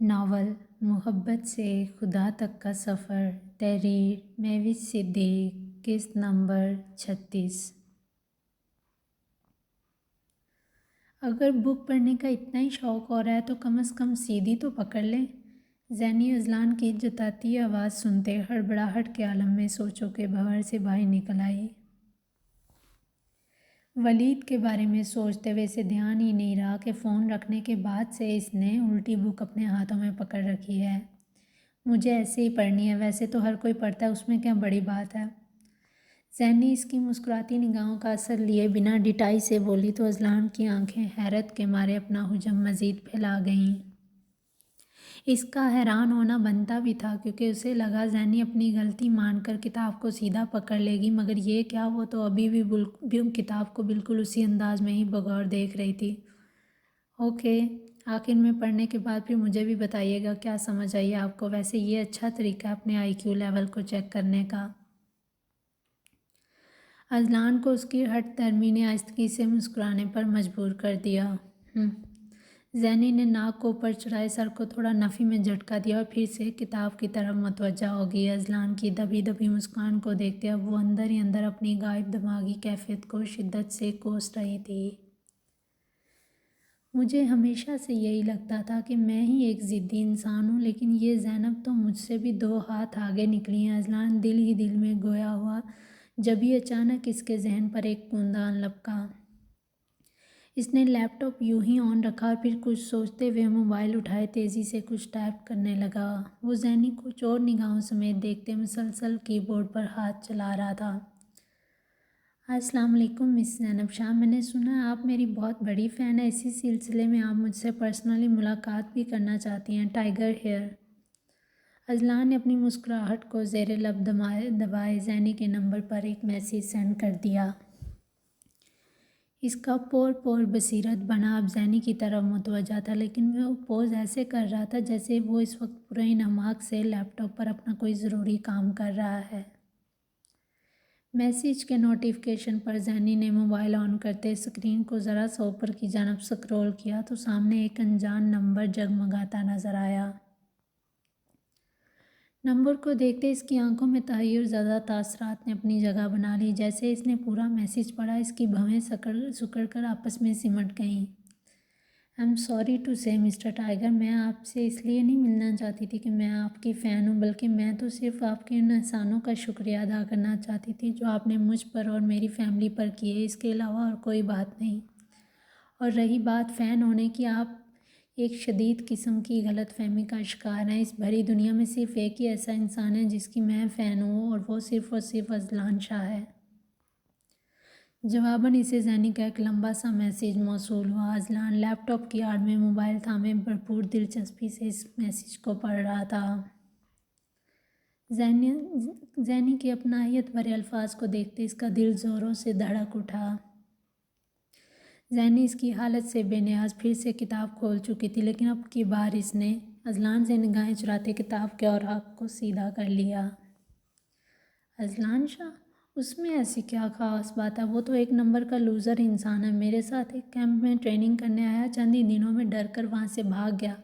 Novel محبت سے خدا تک کا سفر، تحریر مہوش صدیق، قسط نمبر 36۔ اگر بک پڑھنے کا اتنا ہی شوق ہو رہا ہے تو کم از کم سیدھی تو پکڑ لیں۔ زینی اذلان کی جتاتی آواز سنتے ہڑبڑاہٹ کے عالم میں سوچوں کے بھنور سے باہر نکل آئی۔ ولید کے بارے میں سوچتے ہوئے اسے دھیان ہی نہیں رہا کہ فون رکھنے کے بعد سے اس نے الٹی بک اپنے ہاتھوں میں پکڑ رکھی ہے۔ مجھے ایسے ہی پڑھنی ہے، ویسے تو ہر کوئی پڑھتا ہے، اس میں کیا بڑی بات ہے؟ زینی اس کی مسکراتی نگاہوں کا اثر لیے بنا ڈٹائی سے بولی تو اذلان کی آنکھیں حیرت کے مارے اپنا حجم مزید پھیلا گئیں۔ اس کا حیران ہونا بنتا بھی تھا کیونکہ اسے لگا زینی اپنی غلطی مان کر کتاب کو سیدھا پکڑ لے گی، مگر یہ کیا، وہ تو ابھی بھی کتاب کو بالکل اسی انداز میں ہی بغور دیکھ رہی تھی۔ اوکے، آخر میں پڑھنے کے بعد پھر مجھے بھی بتائیے گا کیا سمجھ آئی آپ کو۔ ویسے یہ اچھا طریقہ ہے اپنے IQ لیول کو چیک کرنے کا۔ اذلان کو اس کی ہٹ دھرمی نے آہستگی سے مسکرانے پر مجبور کر دیا۔ زینی نے ناک کو اوپر چڑھائے سر کو تھوڑا نفی میں جھٹکا دیا اور پھر سے کتاب کی طرف متوجہ ہو گئی۔ اذلان کی دبی دبی مسکان کو دیکھتے اب وہ اندر ہی اندر اپنی غائب دماغی کیفیت کو شدت سے کوس رہی تھی۔ مجھے ہمیشہ سے یہی لگتا تھا کہ میں ہی ایک ضدی انسان ہوں، لیکن یہ زینب تو مجھ سے بھی 2 ہاتھ آگے نکلی ہیں۔ اذلان دل ہی دل میں گویا ہوا جبھی اچانک اس کے ذہن پر ایک قندان لپکا۔ اس نے لیپ ٹاپ یوں ہی آن رکھا اور پھر کچھ سوچتے ہوئے موبائل اٹھائے تیزی سے کچھ ٹائپ کرنے لگا۔ وہ زینی کو چور نگاہوں سمیت دیکھتے مسلسل کی بورڈ پر ہاتھ چلا رہا تھا۔ السلام علیکم مس زینب شاہ، میں نے سنا ہے آپ میری بہت بڑی فین ہیں، اسی سلسلے میں آپ مجھ سے پرسنلی ملاقات بھی کرنا چاہتی ہیں۔ Tiger hair. اذلان نے اپنی مسکراہٹ کو زیر لب دبائے زینی کے نمبر پر ایک میسیج سینڈ کر دیا۔ اس کا پور پور بصیرت بنا اب زینی کی طرف متوجہ تھا، لیکن وہ پوز ایسے کر رہا تھا جیسے وہ اس وقت پرعین حماق سے لیپ ٹاپ پر اپنا کوئی ضروری کام کر رہا ہے۔ میسیج کے نوٹیفیکیشن پر زینی نے موبائل آن کرتے اسکرین کو ذرا سا اوپر کی جانب سکرول کیا تو سامنے ایک انجان نمبر جگمگاتا نظر آیا۔ نمبر کو دیکھتے اس کی آنکھوں میں تحیر زدہ تاثرات نے اپنی جگہ بنا لی۔ جیسے اس نے پورا میسیج پڑھا، اس کی بھویں سکڑ کر آپس میں سمٹ گئیں۔ آئی ایم سوری ٹو سے مسٹر ٹائیگر، میں آپ سے اس لیے نہیں ملنا چاہتی تھی کہ میں آپ کی فین ہوں، بلکہ میں تو صرف آپ کے ان احسانوں کا شکریہ ادا کرنا چاہتی تھی جو آپ نے مجھ پر اور میری فیملی پر کیے، اس کے علاوہ اور کوئی بات نہیں۔ اور رہی بات فین ہونے کی، آپ ایک شدید قسم کی غلط فہمی کا شکار ہیں۔ اس بھری دنیا میں صرف ایک ہی ایسا انسان ہے جس کی میں فین ہوں، اور وہ صرف اذلان شاہ ہے۔ جواباً اسے زینی کا ایک لمبا سا میسیج موصول ہوا۔ اذلان لیپ ٹاپ کی آڑ میں موبائل تھامے بھرپور دلچسپی سے اس میسیج کو پڑھ رہا تھا۔ زینی کے اپنائیت بھرے الفاظ کو دیکھتے اس کا دل زوروں سے دھڑک اٹھا۔ زینی اس کی حالت سے بے نیاز پھر سے کتاب کھول چکی تھی، لیکن اب کی بار اس نے اذلان سے نگاہیں چراتے کتاب کے اوراق کو سیدھا کر لیا۔ اذلان شاہ؟ اس میں ایسی کیا خاص بات ہے؟ وہ تو ایک نمبر کا لوزر انسان ہے، میرے ساتھ ایک کیمپ میں ٹریننگ کرنے آیا، چند ہی دنوں میں ڈر کر وہاں سے بھاگ گیا۔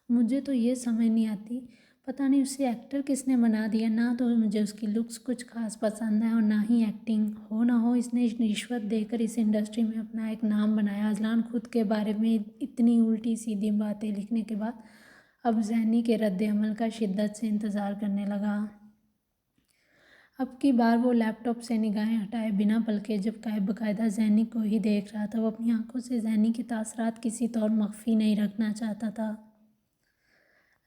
مجھے تو یہ سمجھ نہیں آتی، پتہ نہیں اسے ایکٹر کس نے بنا دیا۔ نہ تو مجھے اس کی لکس کچھ خاص پسند ہے اور نہ ہی ایکٹنگ۔ ہو نہ ہو اس نے رشوت دے کر اس انڈسٹری میں اپنا ایک نام بنایا۔ اذلان خود کے بارے میں اتنی الٹی سیدھی باتیں لکھنے کے بعد اب زینی کے رد عمل کا شدت سے انتظار کرنے لگا۔ اب کی بار وہ لیپ ٹاپ سے نگاہیں ہٹائے بنا پلکے جھپکائے باقاعدہ زینی کو ہی دیکھ رہا تھا۔ وہ اپنی آنکھوں سے زینی کے تاثرات کسی طور مخفی نہیں رکھنا چاہتا تھا۔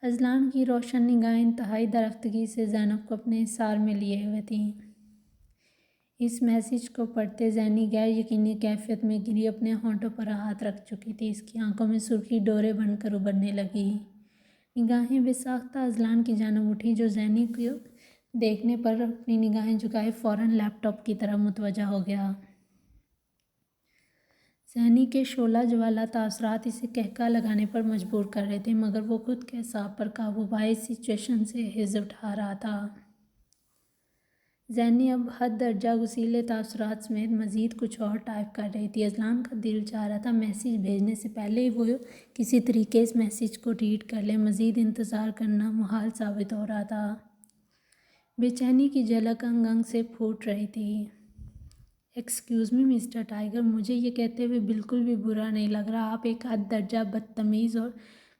اذلان کی روشن نگاہیں انتہائی درختگی سے زینب کو اپنے حصار میں لیے ہوئے تھیں۔ اس میسیج کو پڑھتے زینی غیر یقینی کیفیت میں گری اپنے ہونٹوں پر ہاتھ رکھ چکی تھی۔ اس کی آنکھوں میں سرخی ڈورے بن کر ابھرنے لگی۔ نگاہیں بے ساختہ اذلان کی جانب اٹھی جو زینی کو دیکھنے پر اپنی نگاہیں جھکائے فوراً لیپ ٹاپ کی طرف متوجہ ہو گیا۔ زینی کے شعلہ جوالا تاثرات اسے قہقہہ لگانے پر مجبور کر رہے تھے، مگر وہ خود کے اعصاب پر قابو پائے اس سچویشن سے حز اٹھا رہا تھا۔ زینی اب حد درجہ غصیلے تاثرات سمیت مزید کچھ اور ٹائپ کر رہی تھی۔ اذلان کا دل چاہ رہا تھا میسیج بھیجنے سے پہلے ہی وہ کسی طریقے اس میسیج کو ریڈ کر لے۔ مزید انتظار کرنا محال ثابت ہو رہا تھا۔ بے چینی کی جھلک انگ انگ سے پھوٹ رہی تھی۔ ایکسکیوز می مسٹر ٹائیگر، مجھے یہ کہتے ہوئے بالکل بھی برا نہیں لگ رہا۔ آپ ایک حد درجہ بدتمیز اور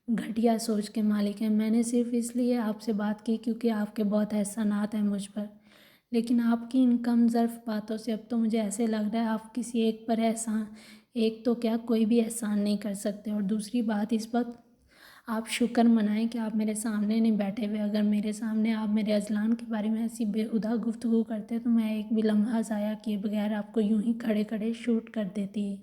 گھٹیا سوچ کے مالک ہیں۔ میں نے صرف اس لیے آپ سے بات کی کیونکہ آپ کے بہت احسانات ہیں مجھ پر، لیکن آپ کی ان کم ظرف باتوں سے اب تو مجھے ایسے لگ رہا ہے آپ کسی ایک پر احسان، ایک تو کیا کوئی بھی احسان نہیں کر سکتے۔ اور دوسری بات، اس وقت آپ شکر منائیں کہ آپ میرے سامنے نہیں بیٹھے ہوئے۔ اگر میرے سامنے آپ میرے اذلان کے بارے میں ایسی بےہودہ گفتگو کرتے تو میں ایک بھی لمحہ ضائع کیے بغیر آپ کو یوں ہی کھڑے کھڑے شوٹ کر دیتی۔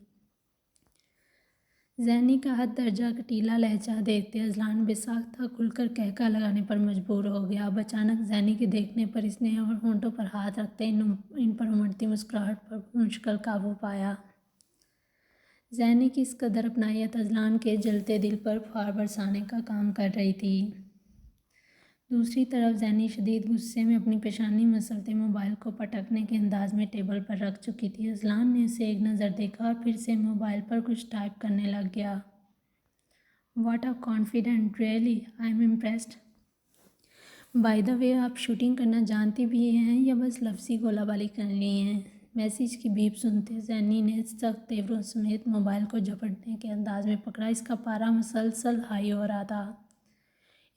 زینی کا حد درجہ کٹیلا لہجہ دیکھتے اذلان بے ساختہ کھل کر کہکا لگانے پر مجبور ہو گیا۔ اب اچانک زینی کے دیکھنے پر اس نے ہونٹوں پر ہاتھ رکھتے ان پر امڑتی مسکراہٹ پر مشکل قابو پایا۔ زینی کی اس قدر اپنائیت اذلان کے جلتے دل پر پھاڑ برسانے کا کام کر رہی تھی۔ دوسری طرف زینی شدید غصے میں اپنی پیشانی مسلتے موبائل کو پٹکنے کے انداز میں ٹیبل پر رکھ چکی تھی۔ اذلان نے اسے ایک نظر دیکھا اور پھر سے موبائل پر کچھ ٹائپ کرنے لگ گیا۔ What a confident, really I am impressed. By the way, آپ شوٹنگ کرنا جانتی بھی ہیں یا بس لفظی گولہ باری کر لی ہیں؟ میسیج کی بیپ سنتے زینی نے سخت تیوروں سمیت موبائل کو جھپٹنے کے انداز میں پکڑا۔ اس کا پارا مسلسل ہائی ہو رہا تھا۔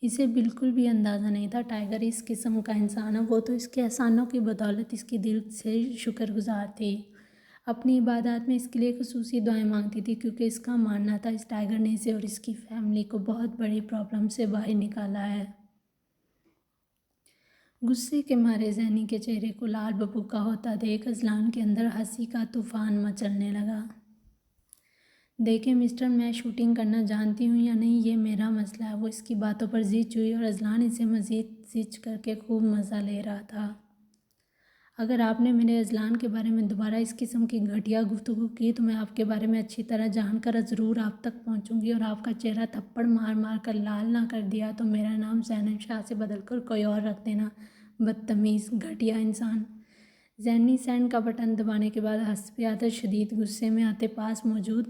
اسے بالکل بھی اندازہ نہیں تھا ٹائیگر اس قسم کا انسان ہے۔ وہ تو اس کے احسانوں کی بدولت اس کی دل سے شکر گزار تھی۔ اپنی عبادات میں اس کے لیے خصوصی دعائیں مانگتی تھی کیونکہ اس کا ماننا تھا اس ٹائیگر نے اسے اور اس کی فیملی کو بہت بڑی پرابلم سے باہر نکالا ہے۔ غصے کے مارے زینی کے چہرے کو لال بھبوکا ہوتا دیکھ اذلان کے اندر ہنسی کا طوفان مچلنے لگا۔ دیکھیں مسٹر، میں شوٹنگ کرنا جانتی ہوں یا نہیں یہ میرا مسئلہ ہے۔ وہ اس کی باتوں پر زچ ہوئی اور اذلان اسے مزید زچ کر کے خوب مزہ لے رہا تھا۔ اگر آپ نے میرے اذلان کے بارے میں دوبارہ اس قسم کی گھٹیا گفتگو کی تو میں آپ کے بارے میں اچھی طرح جان کر ضرور آپ تک پہنچوں گی، اور آپ کا چہرہ تھپڑ مار مار کر لال نہ کر دیا تو میرا نام زینب شاہ سے بدل کر کوئی اور رکھ دینا، بدتمیز گھٹیا انسان۔ زینی سینڈ کا بٹن دبانے کے بعد حسب عادت شدید غصے میں آتے پاس موجود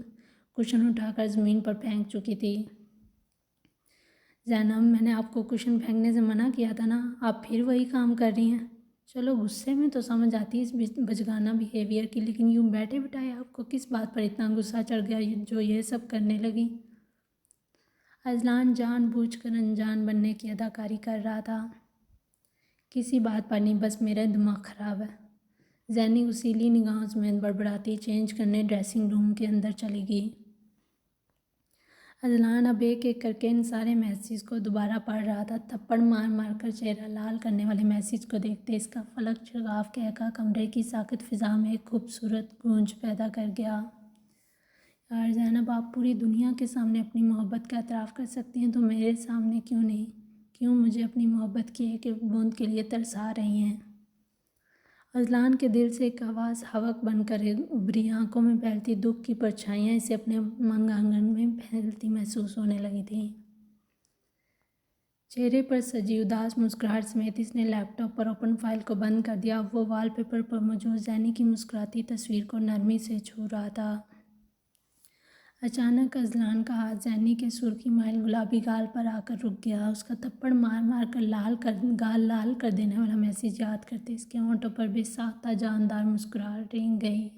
کشن اٹھا کر زمین پر پھینک چکی تھی۔ زینب، میں نے آپ کو کشن پھینکنے سے منع کیا تھا نا، آپ پھر وہی کام کر رہی ہیں۔ چلو غصے میں تو سمجھ آتی ہے اس بچگانہ بیہیویئر کی، لیکن یوں بیٹھے بٹھائے آپ کو کس بات پر اتنا غصہ چڑھ گیا جو یہ سب کرنے لگی؟ اذلان جان بوجھ کر انجان بننے کی اداکاری کر رہا تھا۔ کسی بات پر نہیں، بس میرا دماغ خراب ہے۔ زینی غصیلی نگاہوں سمیت بڑبڑاتی چینج کرنے ڈریسنگ روم کے اندر چلی گئی۔ اذلان اب ایک ایک کر کے ان سارے میسیج کو دوبارہ پڑھ رہا تھا۔ تھپڑ مار مار کر چہرہ لال کرنے والے میسیج کو دیکھتے اس کا فلک شگاف کہکا کمرے کی ساکت فضا میں ایک خوبصورت گونج پیدا کر گیا۔ یار زینب، آپ پوری دنیا کے سامنے اپنی محبت کا اعتراف کر سکتی ہیں تو میرے سامنے کیوں نہیں؟ کیوں مجھے اپنی محبت کی ایک ایک بوند کے لیے ترسا رہی ہیں؟ اذلان کے دل سے ایک آواز حوق بن کر ابھری۔ آنکھوں میں پھیلتی دکھ کی پرچھائیاں اسے اپنے منگ آنگن میں پھیلتی محسوس ہونے لگی تھیں۔ چہرے پر سجی اداس مسکراہٹ سمیت اس نے لیپ ٹاپ پر اوپن فائل کو بند کر دیا۔ اب وہ وال پیپر پر موجود زینی کی مسکراتی تصویر کو نرمی سے چھو رہا تھا۔ اچانک اذلان کا ہاتھ زینی کے سرخی مائل گلابی گال پر آ کر رک گیا۔ اس کا تھپڑ مار مار کر گال لال کر دینے والا میسیج یاد کرتے اس کے ہونٹوں پر بے ساختہ جاندار مسکراہٹ رنگ گئی۔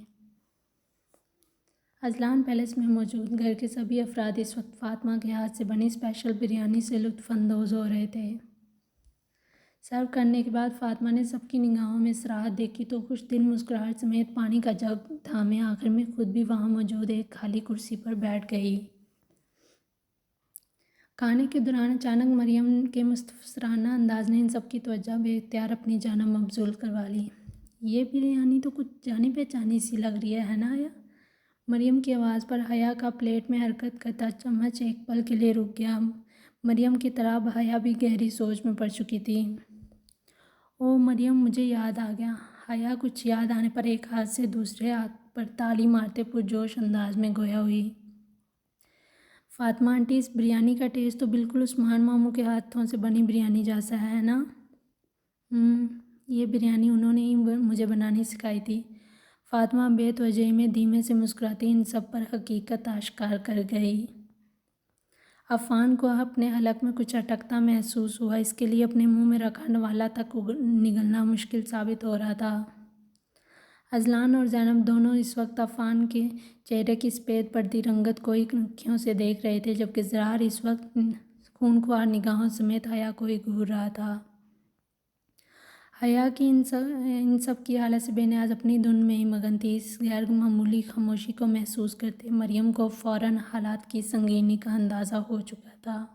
اذلان پیلس میں موجود گھر کے سبھی افراد اس وقت فاطمہ کے ہاتھ سے بنی اسپیشل بریانی سے لطف اندوز ہو رہے تھے۔ سرو کرنے کے بعد فاطمہ نے سب کی نگاہوں میں صراحت دیکھی تو خوش دل مسکراہٹ سمیت پانی کا جگ تھامے آخر میں خود بھی وہاں موجود ایک خالی کرسی پر بیٹھ گئی۔ کھانے کے دوران اچانک مریم کے مستفسرانہ انداز نے ان سب کی توجہ بے اختیار اپنی جانب مبذول کروا لی۔ یہ بریانی تو کچھ جانی پہچانی سی لگ رہی ہے نا حیا؟ مریم کی آواز پر حیا کا پلیٹ میں حرکت کرتا چمچ ایک پل کے لیے رک گیا۔ مریم کی طرح اب حیا بھی گہری سوچ میں پڑ چکی تھی۔ اوہ مریم، مجھے یاد آ گیا۔ حیا کچھ یاد آنے پر ایک ہاتھ سے دوسرے ہاتھ پر تالی مارتے پرجوش انداز میں گویا ہوئی۔ فاطمہ آنٹی، اس بریانی کا ٹیسٹ تو بالکل عثمان ماموں کے ہاتھوں سے بنی بریانی جیسا ہے نا؟ یہ بریانی انہوں نے ہی مجھے بنانی سکھائی تھی۔ فاطمہ بے توجہی میں دھیمے سے مسکراتی ان سب پر حقیقت آشکار کر گئی۔ عفان کو اپنے حلق میں کچھ اٹکتا محسوس ہوا، اس کے لیے اپنے منہ میں رکھا نوالہ تک نگلنا مشکل ثابت ہو رہا تھا۔ اذلان اور زینب دونوں اس وقت عفان کے چہرے کی سفید پڑتی رنگت کو ہی آنکھوں سے دیکھ رہے تھے، جبکہ زرار اس وقت خونخوار نگاہوں سمیت حیا کو ہی گھور رہا تھا۔ حیا کی ان سب کی حالت سے بے نیاز اپنی دھن میں ہی مگن تھی۔ اس غیر معمولی خاموشی کو محسوس کرتے مریم کو فوراً حالات کی سنگینی کا اندازہ ہو چکا تھا۔